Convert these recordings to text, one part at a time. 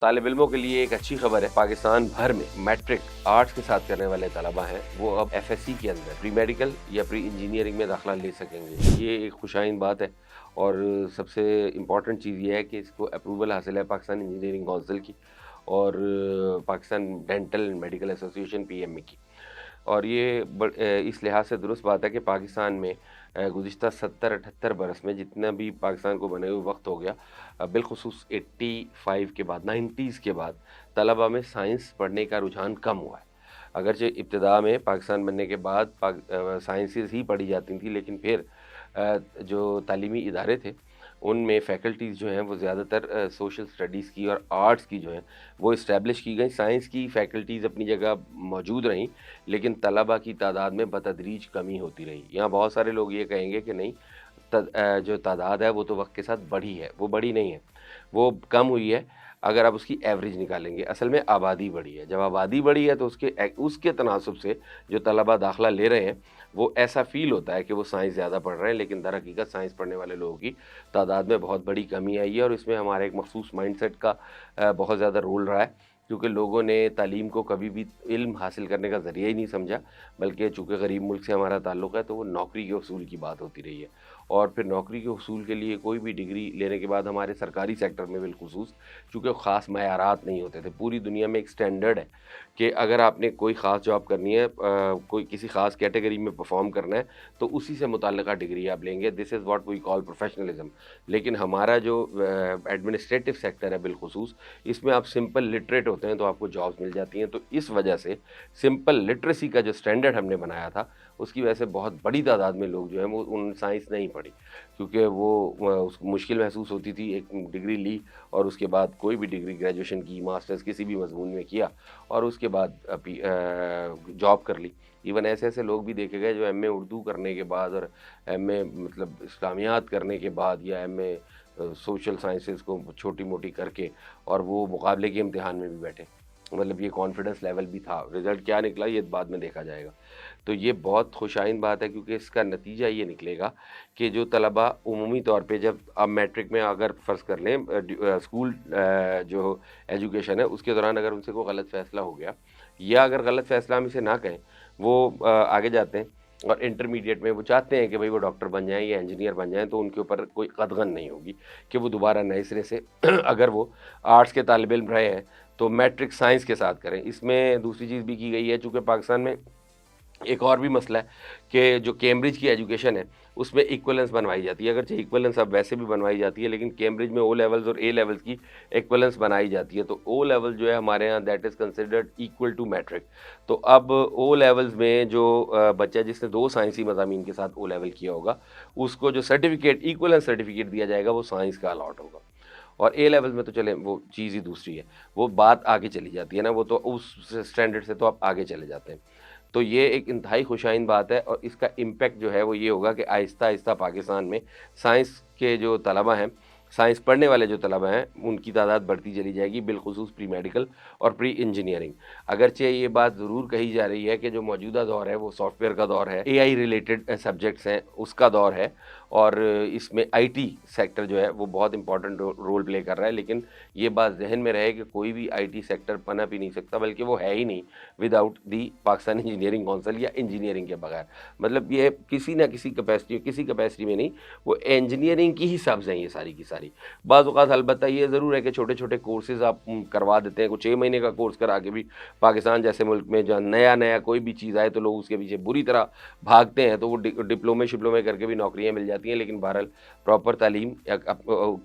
طالب علموں کے لیے ایک اچھی خبر ہے، پاکستان بھر میں میٹرک آرٹس کے ساتھ کرنے والے طلبہ ہیں وہ اب ایف ایس سی کے اندر پری میڈیکل یا پری انجینئرنگ میں داخلہ لے سکیں گے۔ یہ ایک خوشائند بات ہے اور سب سے امپورٹنٹ چیز یہ ہے کہ اس کو اپروول حاصل ہے پاکستان انجینئرنگ کونسل کی اور Pakistan dental and medical association P M A کی، اور یہ اس لحاظ سے درست بات ہے کہ پاکستان میں گزشتہ 70-78 برس میں جتنا بھی پاکستان کو بنے ہوئے وقت ہو گیا، بالخصوص 85 کے بعد 90s کے بعد طلبہ میں سائنس پڑھنے کا رجحان کم ہوا ہے۔ اگرچہ ابتدا میں پاکستان بننے کے بعد سائنسز ہی پڑھی جاتی تھیں، لیکن پھر جو تعلیمی ادارے تھے ان میں فیکلٹیز جو ہیں وہ زیادہ تر سوشل سٹڈیز کی اور آرٹس کی جو ہیں وہ اسٹیبلش کی گئیں۔ سائنس کی فیکلٹیز اپنی جگہ موجود رہیں، لیکن طلبہ کی تعداد میں بتدریج کمی ہوتی رہی۔ یہاں بہت سارے لوگ یہ کہیں گے کہ نہیں، جو تعداد ہے وہ تو وقت کے ساتھ بڑھی ہے، وہ بڑھی نہیں ہے، وہ کم ہوئی ہے اگر آپ اس کی ایوریج نکالیں گے۔ اصل میں آبادی بڑھی ہے، جب آبادی بڑھی ہے تو اس کے تناسب سے جو طلبہ داخلہ لے رہے ہیں وہ ایسا فیل ہوتا ہے کہ وہ سائنس زیادہ پڑھ رہے ہیں، لیکن در حقیقت سائنس پڑھنے والے لوگوں کی تعداد میں بہت بڑی کمی آئی ہے، اور اس میں ہمارے ایک مخصوص مائنڈ سیٹ کا بہت زیادہ رول رہا ہے، کیونکہ لوگوں نے تعلیم کو کبھی بھی علم حاصل کرنے کا ذریعہ ہی نہیں سمجھا، بلکہ چونکہ غریب ملک سے ہمارا تعلق ہے تو وہ نوکری کے حصول کی بات ہوتی رہی ہے، اور پھر نوکری کے حصول کے لیے کوئی بھی ڈگری لینے کے بعد ہمارے سرکاری سیکٹر میں بالخصوص چونکہ خاص معیارات نہیں ہوتے تھے، پوری دنیا میں ایک سٹینڈرڈ ہے کہ اگر آپ نے کوئی خاص جاب کرنی ہے، کوئی کسی خاص کیٹیگری میں پرفارم کرنا ہے تو اسی سے متعلقہ ڈگری آپ لیں گے، دس is what we call professionalism. لیکن ہمارا جو ایڈمنسٹریٹو سیکٹر ہے بالخصوص، اس میں آپ سمپل لٹریٹ ہوتے ہیں تو آپ کو جابس مل جاتی ہیں، تو اس وجہ سے سمپل لٹریسی کا جو سٹینڈرڈ ہم نے بنایا تھا اس کی وجہ سے بہت بڑی تعداد میں لوگ جو ہیں وہ ان سائنس نہیں پڑھی، کیونکہ وہ اس کو مشکل محسوس ہوتی تھی۔ ایک ڈگری لی اور اس کے بعد کوئی بھی ڈگری گریجویشن کی، ماسٹرز کسی بھی مضمون میں کیا اور اس کے بعد جاب کر لی۔ ایون ایسے ایسے لوگ بھی دیکھے گئے جو ایم اے اردو کرنے کے بعد اور ایم اے مطلب اسلامیات کرنے کے بعد یا ایم اے سوشل سائنسز کو چھوٹی موٹی کر کے اور وہ مقابلے کے امتحان میں بھی بیٹھے، مطلب یہ کانفیڈنس لیول بھی تھا۔ رزلٹ کیا نکلا یہ بعد میں دیکھا جائے گا۔ تو یہ بہت خوشائند بات ہے، کیونکہ اس کا نتیجہ یہ نکلے گا کہ جو طلبہ عمومی طور پہ جب آپ میٹرک میں اگر فرض کر لیں اسکول جو ایجوکیشن ہے اس کے دوران اگر ان سے کوئی غلط فیصلہ ہو گیا، یا اگر غلط فیصلہ ہم اسے نہ کہیں، وہ آگے جاتے ہیں اور انٹرمیڈیٹ میں وہ چاہتے ہیں کہ بھئی وہ ڈاکٹر بن جائیں یا انجینئر بن جائیں، تو ان کے اوپر کوئی قدغن نہیں ہوگی کہ وہ دوبارہ نئے سرے سے اگر وہ آرٹس کے طالب علم رہے ہیں تو میٹرک سائنس کے ساتھ کریں۔ اس میں دوسری چیز بھی کی گئی ہے، چونکہ پاکستان میں ایک اور بھی مسئلہ ہے کہ جو کیمبرج کی ایجوکیشن ہے اس میں ایکولنس بنوائی جاتی ہے، اگرچہ ایکولنس اب ویسے بھی بنوائی جاتی ہے لیکن کیمبرج میں او لیولز اور اے لیولز کی ایکولنس بنائی جاتی ہے، تو او لیول جو ہے ہمارے ہاں that is considered equal to matric. تو اب او لیولز میں جو بچہ جس نے 2 سائنسی مضامین کے ساتھ او لیول کیا ہوگا اس کو جو سرٹیفکیٹ ایکولنس سرٹیفکیٹ دیا جائے گا وہ سائنس کا الاٹ ہوگا، اور اے لیول میں تو چلیں وہ چیز ہی دوسری ہے، وہ بات آگے چلی جاتی ہے نا، وہ تو اس اسٹینڈرڈ سے تو آپ آگے چلے جاتے ہیں۔ تو یہ ایک انتہائی خوشائند بات ہے، اور اس کا امپیکٹ جو ہے وہ یہ ہوگا کہ آہستہ آہستہ پاکستان میں سائنس کے جو طلبہ ہیں، سائنس پڑھنے والے جو طلبہ ہیں ان کی تعداد بڑھتی چلی جائے گی، بالخصوص پری میڈیکل اور پری انجینئرنگ۔ اگرچہ یہ بات ضرور کہی جا رہی ہے کہ جو موجودہ دور ہے وہ سافٹ ویئر کا دور ہے، اے آئی ریلیٹڈ سبجیکٹس ہیں اس کا دور ہے، اور اس میں آئی ٹی سیکٹر جو ہے وہ بہت امپورٹنٹ رول پلے کر رہا ہے، لیکن یہ بات ذہن میں رہے کہ کوئی بھی آئی ٹی سیکٹر پنپ ہی نہیں سکتا، بلکہ وہ ہے ہی نہیں with out the Pakistan engineering council یا انجینئرنگ کے بغیر۔ مطلب یہ کسی نہ کسی کیپیسٹی میں نہیں، وہ انجینئرنگ کی ہی سبز ہیں یہ ساری کی ساری۔ بعض اوقات البتہ یہ ضرور ہے کہ چھوٹے چھوٹے کورسز آپ کروا دیتے ہیں، کچھ 6 مہینے کا کورس کرا کے بھی پاکستان جیسے ملک میں جہاں نیا کوئی بھی چیز آئے تو لوگ اس کے پیچھے بری طرح بھاگتے ہیں، تو وہ ڈپلومے کر کے بھی نوکریاں مل جاتی ہیں، لیکن بہرحال پراپر تعلیم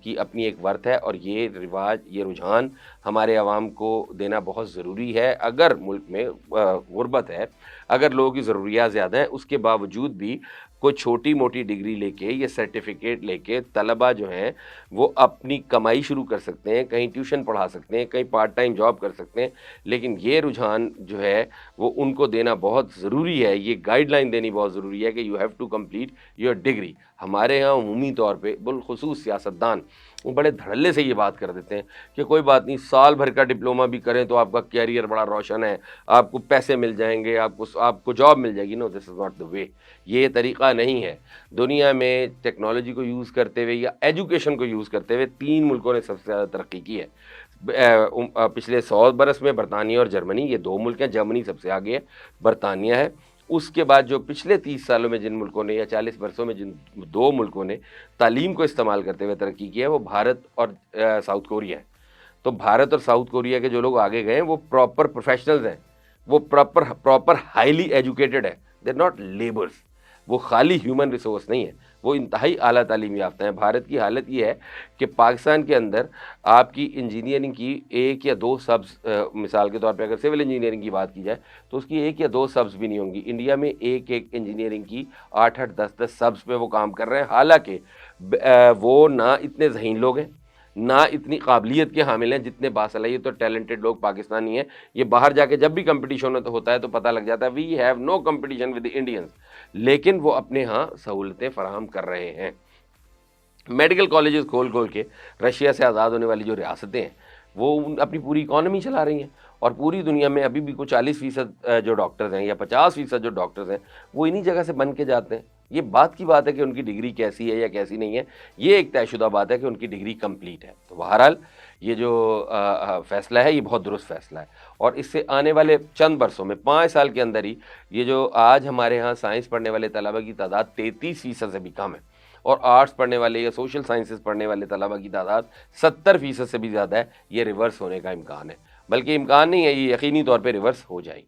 کی اپنی ایک ورتھ ہے، اور یہ رواج، یہ رجحان ہمارے عوام کو دینا بہت ضروری ہے۔ اگر ملک میں غربت ہے، اگر لوگوں کی ضروریات زیادہ ہیں، اس کے باوجود بھی کوئی چھوٹی موٹی ڈگری لے کے یا سرٹیفکیٹ لے کے طلبہ جو ہیں وہ اپنی کمائی شروع کر سکتے ہیں، کہیں ٹیوشن پڑھا سکتے ہیں، کہیں پارٹ ٹائم جاب کر سکتے ہیں، لیکن یہ رجحان جو ہے وہ ان کو دینا بہت ضروری ہے، یہ گائیڈ لائن دینی بہت ضروری ہے کہ you have to complete your degree. ہمارے ہاں عمومی طور پہ بالخصوص سیاستدان وہ بڑے دھڑلے سے یہ بات کر دیتے ہیں کہ کوئی بات نہیں، سال بھر کا ڈپلومہ بھی کریں تو آپ کا کیریئر بڑا روشن ہے، آپ کو پیسے مل جائیں گے، آپ کو جاب مل جائے گی۔ نو، دس از ناٹ دا وے، یہ طریقہ نہیں ہے۔ دنیا میں ٹیکنالوجی کو یوز کرتے ہوئے یا ایجوکیشن کو یوز کرتے ہوئے 3 ملکوں نے سب سے زیادہ ترقی کی ہے۔ پچھلے 100 برس میں برطانیہ اور جرمنی یہ 2 ملک ہیں، جرمنی سب سے آگے ہے، برطانیہ ہے۔ اس کے بعد جو پچھلے 30 سالوں میں جن ملکوں نے یا 40 برسوں میں جن 2 ملکوں نے تعلیم کو استعمال کرتے ہوئے ترقی کی ہے وہ بھارت اور ساؤتھ کوریا ہے۔ تو بھارت اور ساؤتھ کوریا کے جو لوگ آگے گئے ہیں وہ پراپر پروفیشنلز ہیں، وہ پراپر ہائیلی ایجوکیٹڈ ہے، دے ناٹ لیبرز، وہ خالی ہیومن ریسورس نہیں ہے، وہ انتہائی اعلیٰ تعلیم یافتہ ہیں۔ بھارت کی حالت یہ ہے کہ پاکستان کے اندر آپ کی انجینئرنگ کی 1 یا 2 سبز، مثال کے طور پہ اگر سول انجینئرنگ کی بات کی جائے تو اس کی 1 یا 2 سبز بھی نہیں ہوں گی۔ انڈیا میں ایک انجینئرنگ کی 8-8 10 10 سبز پہ وہ کام کر رہے ہیں، حالانکہ وہ نہ اتنے ذہین لوگ ہیں، نہ اتنی قابلیت کے حامل ہیں جتنے باصلاحیت اور ٹیلنٹڈ لوگ پاکستانی ہیں۔ یہ باہر جا کے جب بھی کمپٹیشن ہوتا ہے تو پتہ لگ جاتا ہے we have no competition with Indians, لیکن وہ اپنے ہاں سہولتیں فراہم کر رہے ہیں۔ میڈیکل کالجز کھول کھول کے رشیا سے آزاد ہونے والی جو ریاستیں ہیں وہ اپنی پوری اکانومی چلا رہی ہیں، اور پوری دنیا میں ابھی بھی کچھ 40% جو ڈاکٹرز ہیں یا 50% جو ڈاکٹرز ہیں وہ انہی جگہ سے بن کے جاتے ہیں۔ یہ بات کی بات ہے کہ ان کی ڈگری کیسی ہے یا کیسی نہیں ہے، یہ ایک طے شدہ بات ہے کہ ان کی ڈگری کمپلیٹ ہے۔ تو بہرحال یہ جو فیصلہ ہے یہ بہت درست فیصلہ ہے، اور اس سے آنے والے چند برسوں میں 5 سال کے اندر ہی یہ جو آج ہمارے ہاں سائنس پڑھنے والے طلبہ کی تعداد 33% سے بھی کم ہے، اور آرٹس پڑھنے والے یا سوشل سائنسز پڑھنے والے طلبہ کی تعداد 70% سے بھی زیادہ ہے، یہ ریورس ہونے کا امکان ہے، بلکہ امکان نہیں ہے، یہ یقینی طور پہ ریورس ہو جائے گی۔